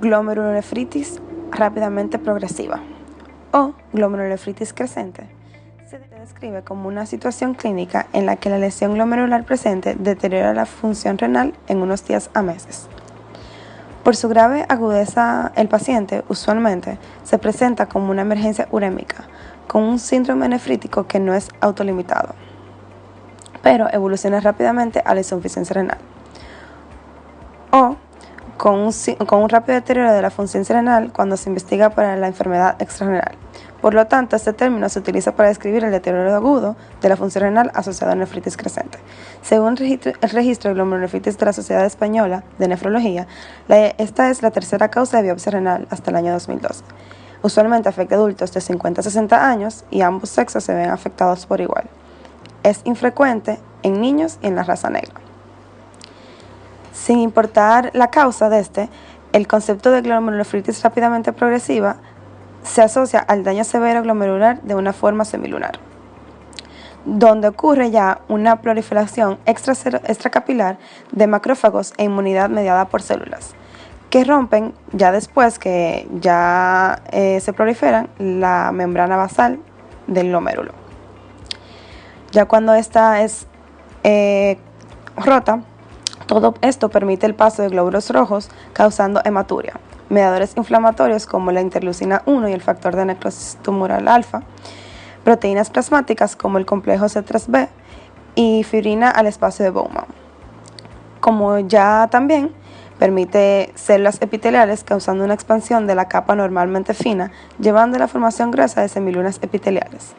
glomerulonefritis rápidamente progresiva o glomerulonefritis crecente. Se describe como una situación clínica en la que la lesión glomerular presente deteriora la función renal en unos días a meses. Por su grave agudeza, el paciente usualmente se presenta como una emergencia urémica, con un síndrome nefrítico que no es autolimitado, pero evoluciona rápidamente a la insuficiencia renal, o con un rápido deterioro de la función renal cuando se investiga para la enfermedad extrarrenal. Por lo tanto, este término se utiliza para describir el deterioro agudo de la función renal asociado a nefritis crecente. Según el registro de glomerulonefritis de la Sociedad Española de Nefrología, esta es la tercera causa de biopsia renal hasta el año 2012. Usualmente afecta a adultos de 50 a 60 años y ambos sexos se ven afectados por igual. Es infrecuente en niños y en la raza negra. Sin importar la causa de el concepto de glomerulonefritis rápidamente progresiva se asocia al daño severo glomerular de una forma semilunar, donde ocurre ya una proliferación extracapilar de macrófagos e inmunidad mediada por células, que rompen ya después que ya se proliferan la membrana basal del glomérulo. Ya cuando esta es rota, todo esto permite el paso de glóbulos rojos causando hematuria, mediadores inflamatorios como la interleucina 1 y el factor de necrosis tumoral alfa, proteínas plasmáticas como el complejo C3b y fibrina al espacio de Bowman. Como ya también permite células epiteliales causando una expansión de la capa normalmente fina, llevando a la formación gruesa de semilunas epiteliales.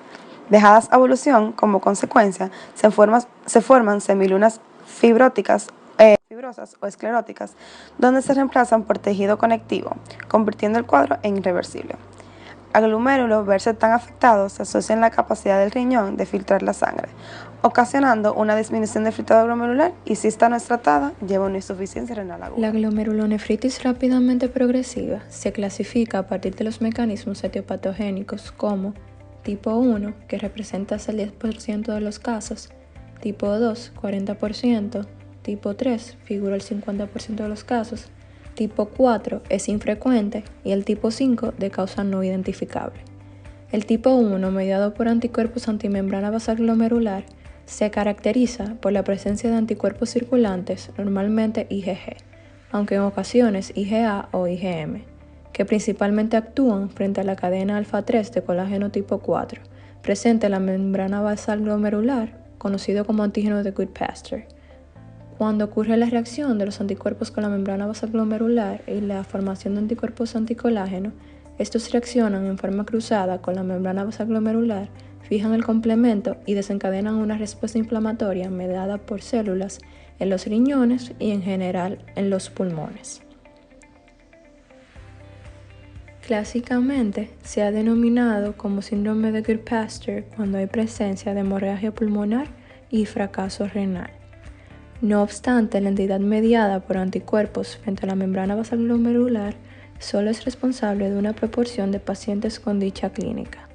Dejadas a evolución, como consecuencia, se forman semilunas fibrosas o escleróticas, donde se reemplazan por tejido conectivo, convirtiendo el cuadro en irreversible. Al glomérulo verse tan afectado se asocia en la capacidad del riñón de filtrar la sangre, ocasionando una disminución del filtrado glomerular y si esta no es tratada, lleva una insuficiencia renal aguda. La glomerulonefritis rápidamente progresiva se clasifica a partir de los mecanismos etiopatogénicos como tipo 1, que representa hasta el 10% de los casos, tipo 2, 40%, tipo 3 figura el 50% de los casos, tipo 4 es infrecuente y el tipo 5 de causa no identificable. El tipo 1, mediado por anticuerpos antimembrana basal glomerular, se caracteriza por la presencia de anticuerpos circulantes, normalmente IgG, aunque en ocasiones IgA o IgM, que principalmente actúan frente a la cadena alfa-3 de colágeno tipo 4, presente en la membrana basal glomerular, conocido como antígeno de Goodpasture. Cuando ocurre la reacción de los anticuerpos con la membrana basal glomerular y la formación de anticuerpos anticolágeno, estos reaccionan en forma cruzada con la membrana basal glomerular, fijan el complemento y desencadenan una respuesta inflamatoria mediada por células en los riñones y en general en los pulmones. Clásicamente se ha denominado como síndrome de Goodpasture cuando hay presencia de hemorragia pulmonar y fracaso renal. No obstante, la entidad mediada por anticuerpos frente a la membrana basal glomerular solo es responsable de una proporción de pacientes con dicha clínica.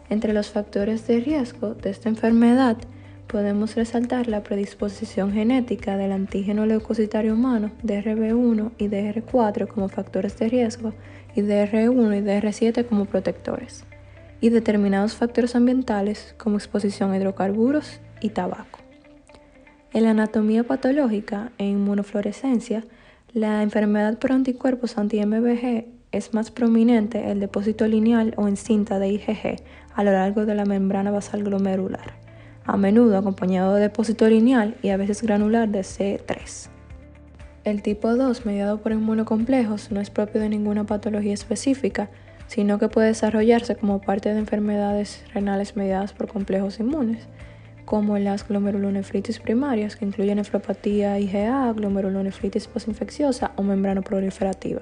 Entre los factores de riesgo de esta enfermedad podemos resaltar la predisposición genética del antígeno leucocitario humano DRB1 y DR4 como factores de riesgo y DR1 y DR7 como protectores, y determinados factores ambientales como exposición a hidrocarburos y tabaco. En la anatomía patológica e inmunofluorescencia, la enfermedad por anticuerpos anti-MBG es más prominente el depósito lineal o en cinta de IgG a lo largo de la membrana basal glomerular, a menudo acompañado de depósito lineal y a veces granular de C3. El tipo 2, mediado por inmunocomplejos, no es propio de ninguna patología específica, sino que puede desarrollarse como parte de enfermedades renales mediadas por complejos inmunes, como las glomerulonefritis primarias, que incluyen nefropatía IgA, glomerulonefritis postinfecciosa o membrana proliferativa,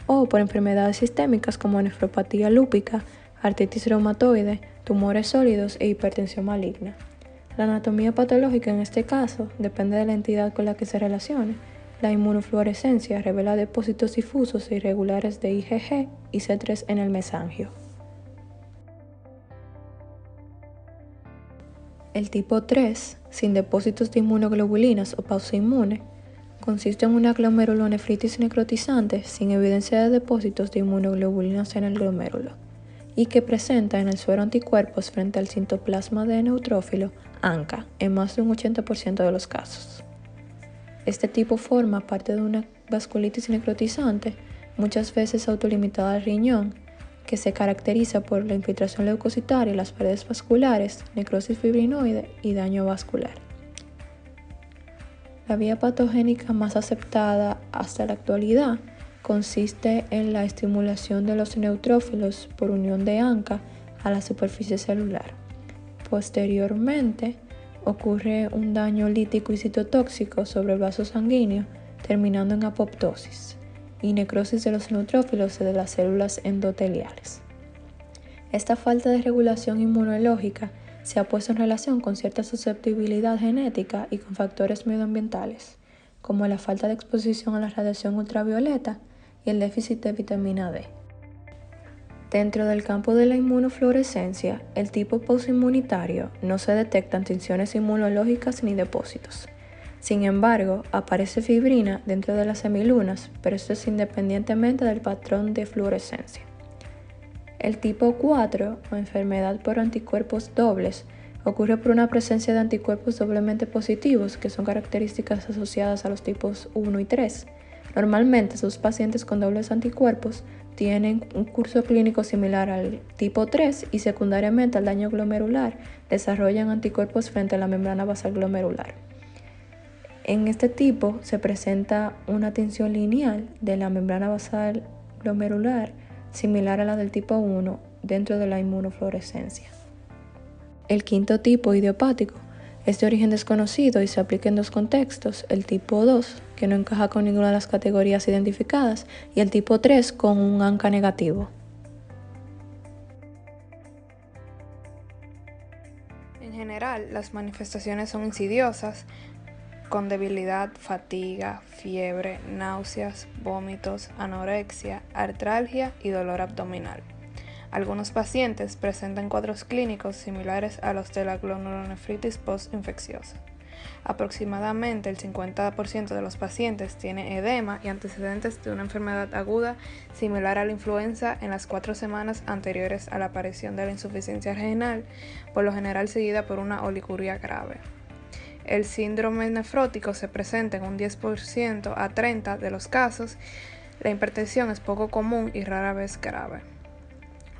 o por enfermedades sistémicas como nefropatía lúpica, artritis reumatoide, tumores sólidos e hipertensión maligna. La anatomía patológica en este caso depende de la entidad con la que se relacione. La inmunofluorescencia revela depósitos difusos e irregulares de IgG y C3 en el mesangio. El tipo 3, sin depósitos de inmunoglobulinas o pausa inmune, Consiste en una glomerulonefritis necrotizante sin evidencia de depósitos de inmunoglobulinas en el glomérulo y que presenta en el suero anticuerpos frente al citoplasma de neutrófilo ANCA en más de un 80% de los casos. Este tipo forma parte de una vasculitis necrotizante, muchas veces autolimitada al riñón, que se caracteriza por la infiltración leucocitaria en las paredes vasculares, necrosis fibrinoide y daño vascular. La vía patogénica más aceptada hasta la actualidad consiste en la estimulación de los neutrófilos por unión de ANCA a la superficie celular. Posteriormente, ocurre un daño lítico y citotóxico sobre el vaso sanguíneo, terminando en apoptosis y necrosis de los neutrófilos de las células endoteliales. Esta falta de regulación inmunológica se ha puesto en relación con cierta susceptibilidad genética y con factores medioambientales, como la falta de exposición a la radiación ultravioleta y el déficit de vitamina D. Dentro del campo de la inmunofluorescencia, el tipo posinmunitario no se detectan tinciones inmunológicas ni depósitos. Sin embargo, aparece fibrina dentro de las semilunas, pero esto es independientemente del patrón de fluorescencia. El tipo 4, o enfermedad por anticuerpos dobles, ocurre por una presencia de anticuerpos doblemente positivos, que son características asociadas a los tipos 1 y 3. Normalmente, sus pacientes con dobles anticuerpos tienen un curso clínico similar al tipo 3 y secundariamente al daño glomerular desarrollan anticuerpos frente a la membrana basal glomerular. En este tipo se presenta una tinción lineal de la membrana basal glomerular similar a la del tipo 1 dentro de la inmunofluorescencia. El quinto tipo, idiopático, es de origen desconocido y se aplica en dos contextos: el tipo 2, que no encaja con ninguna de las categorías identificadas, y el tipo 3 con un ANCA negativo. En general, las manifestaciones son insidiosas, con debilidad, fatiga, fiebre, náuseas, vómitos, anorexia, artralgia y dolor abdominal. Algunos pacientes presentan cuadros clínicos similares a los de la glomerulonefritis postinfecciosa. Aproximadamente el 50% de los pacientes tiene edema y antecedentes de una enfermedad aguda similar a la influenza en las 4 semanas anteriores a la aparición de la insuficiencia renal, por lo general seguida por una oliguria grave. El síndrome nefrótico se presenta en un 10% a 30% de los casos. La hipertensión es poco común y rara vez grave.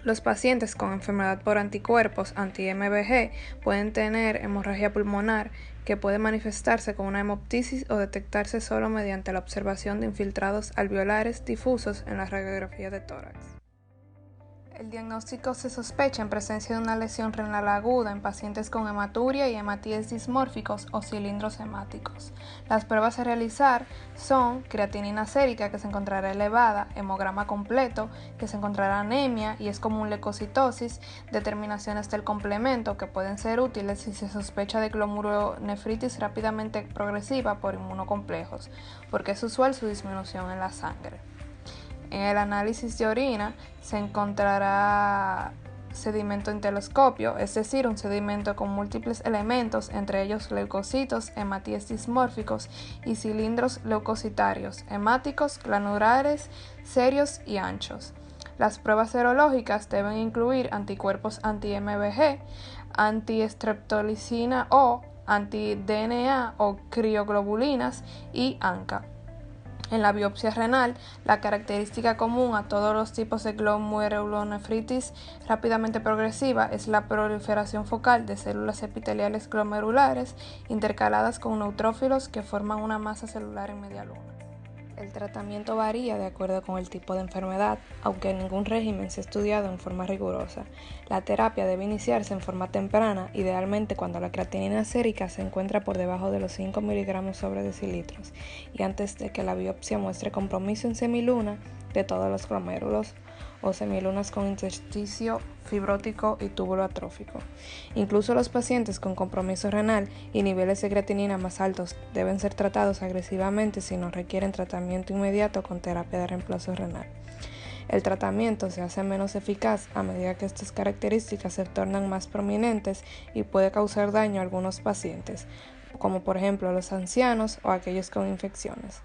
Los pacientes con enfermedad por anticuerpos anti-MBG pueden tener hemorragia pulmonar, que puede manifestarse con una hemoptisis o detectarse solo mediante la observación de infiltrados alveolares difusos en la radiografía de tórax. El diagnóstico se sospecha en presencia de una lesión renal aguda en pacientes con hematuria y hematíes dismórficos o cilindros hemáticos. Las pruebas a realizar son creatinina sérica, que se encontrará elevada, hemograma completo, que se encontrará anemia y es común leucocitosis, determinaciones del complemento, que pueden ser útiles si se sospecha de glomerulonefritis rápidamente progresiva por inmunocomplejos, porque es usual su disminución en la sangre. En el análisis de orina se encontrará sedimento en telescopio, es decir, un sedimento con múltiples elementos, entre ellos leucocitos, hematíes dismórficos y cilindros leucocitarios, hemáticos, glanulares, serios y anchos. Las pruebas serológicas deben incluir anticuerpos anti-MBG, anti-streptolicina O, anti-DNA o crioglobulinas y ANCA. En la biopsia renal, la característica común a todos los tipos de glomerulonefritis rápidamente progresiva es la proliferación focal de células epiteliales glomerulares intercaladas con neutrófilos que forman una masa celular en media luna. El tratamiento varía de acuerdo con el tipo de enfermedad, aunque ningún régimen se ha estudiado en forma rigurosa. La terapia debe iniciarse en forma temprana, idealmente cuando la creatinina sérica se encuentra por debajo de los 5 miligramos sobre decilitros y antes de que la biopsia muestre compromiso en semiluna de todos los glomérulos o semilunas con intersticio fibrótico y túbulo atrófico. Incluso los pacientes con compromiso renal y niveles de creatinina más altos deben ser tratados agresivamente si no requieren tratamiento inmediato con terapia de reemplazo renal. El tratamiento se hace menos eficaz a medida que estas características se tornan más prominentes y puede causar daño a algunos pacientes, como por ejemplo los ancianos o aquellos con infecciones.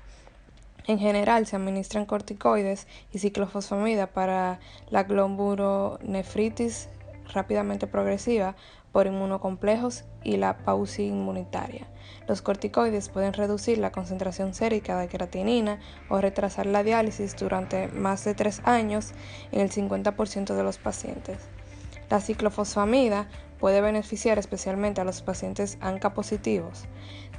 En general se administran corticoides y ciclofosfamida para la glomerulonefritis rápidamente progresiva por inmunocomplejos y la pausa inmunitaria. Los corticoides pueden reducir la concentración sérica de creatinina o retrasar la diálisis durante más de 3 años en el 50% de los pacientes. La ciclofosfamida puede beneficiar especialmente a los pacientes ANCA positivos.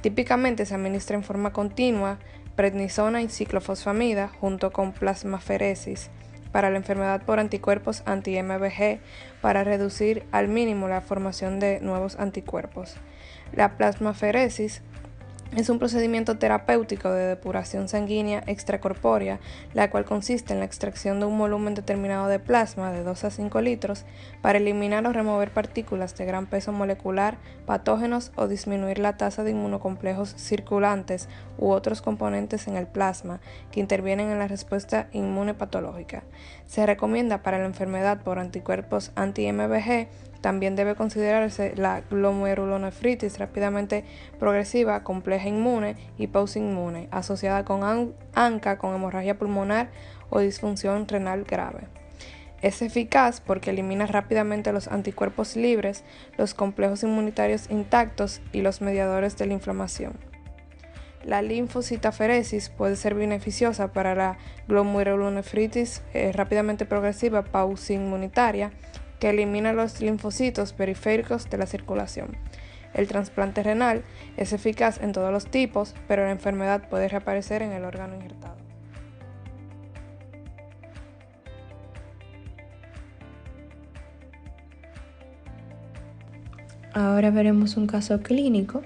Típicamente se administra en forma continua prednisona y ciclofosfamida junto con plasmaferesis para la enfermedad por anticuerpos anti-MBG para reducir al mínimo la formación de nuevos anticuerpos. La plasmaferesis es un procedimiento terapéutico de depuración sanguínea extracorpórea, la cual consiste en la extracción de un volumen determinado de plasma de 2 a 5 litros para eliminar o remover partículas de gran peso molecular, patógenos o disminuir la tasa de inmunocomplejos circulantes u otros componentes en el plasma que intervienen en la respuesta inmune patológica. Se recomienda para la enfermedad por anticuerpos anti-MBG. También debe considerarse la glomerulonefritis rápidamente progresiva, compleja inmune y pausinmune, asociada con ANCA, con hemorragia pulmonar o disfunción renal grave. Es eficaz porque elimina rápidamente los anticuerpos libres, los complejos inmunitarios intactos y los mediadores de la inflamación. La linfocitaferesis puede ser beneficiosa para la glomerulonefritis rápidamente progresiva pausinmunitaria, que elimina los linfocitos periféricos de la circulación. El trasplante renal es eficaz en todos los tipos, pero la enfermedad puede reaparecer en el órgano injertado. Ahora veremos un caso clínico.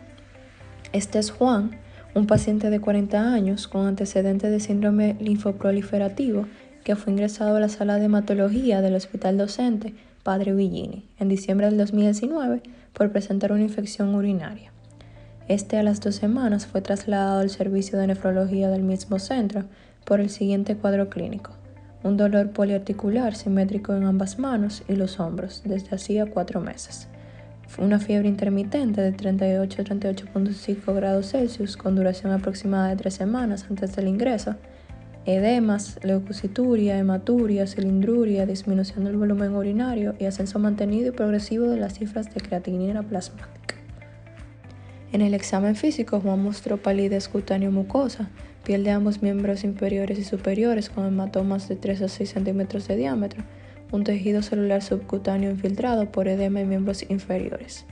Este es Juan, un paciente de 40 años con antecedentes de síndrome linfoproliferativo que fue ingresado a la sala de hematología del Hospital Docente Padre Villini en diciembre del 2019 por presentar una infección urinaria. A las 2 semanas fue trasladado al servicio de nefrología del mismo centro por el siguiente cuadro clínico: un dolor poliarticular simétrico en ambas manos y los hombros desde hacía 4 meses. Una fiebre intermitente de 38 a 38.5 grados Celsius con duración aproximada de 3 semanas antes del ingreso, edemas, leucocituria, hematuria, cilindruria, disminución del volumen urinario y ascenso mantenido y progresivo de las cifras de creatinina plasmática. En el examen físico, Juan mostró palidez cutáneo-mucosa, piel de ambos miembros inferiores y superiores con hematomas de 3 a 6 centímetros de diámetro, un tejido celular subcutáneo infiltrado por edema en miembros inferiores.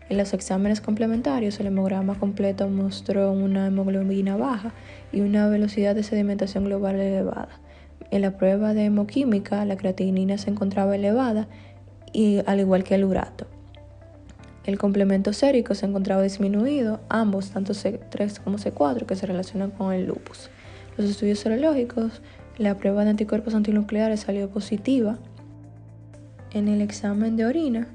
En los exámenes complementarios, el hemograma completo mostró una hemoglobina baja y una velocidad de sedimentación global elevada. En la prueba de hemoquímica, la creatinina se encontraba elevada, al igual que el urato. El complemento sérico se encontraba disminuido, ambos, tanto C3 como C4, que se relacionan con el lupus. Los estudios serológicos, la prueba de anticuerpos antinucleares salió positiva. En el examen de orina,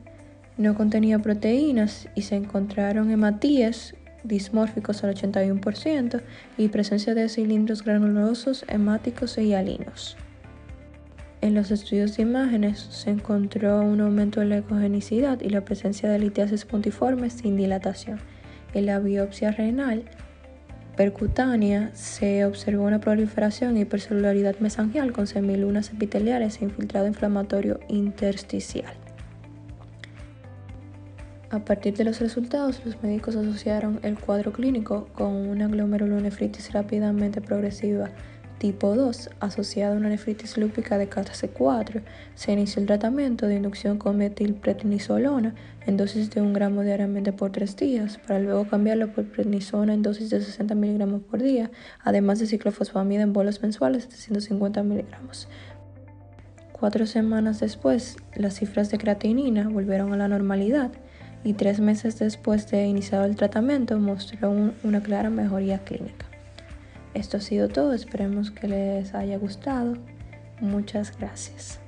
no contenía proteínas y se encontraron hematíes dismórficos al 81% y presencia de cilindros granulosos hemáticos e hialinos. En los estudios de imágenes se encontró un aumento de la ecogenicidad y la presencia de litiasis puntiforme sin dilatación. En la biopsia renal percutánea se observó una proliferación y hipercelularidad mesangial con semilunas epiteliales e infiltrado inflamatorio intersticial. A partir de los resultados, los médicos asociaron el cuadro clínico con una glomerulonefritis rápidamente progresiva tipo 2 asociada a una nefritis lúpica de clase 4. Se inició el tratamiento de inducción con metilprednisolona en dosis de 1 gramo diariamente por 3 días, para luego cambiarlo por prednisona en dosis de 60 miligramos por día, además de ciclofosfamida en bolos mensuales de 150 miligramos. 4 semanas después, las cifras de creatinina volvieron a la normalidad y 3 meses después de iniciado el tratamiento mostró una clara mejoría clínica. Esto ha sido todo, esperemos que les haya gustado. Muchas gracias.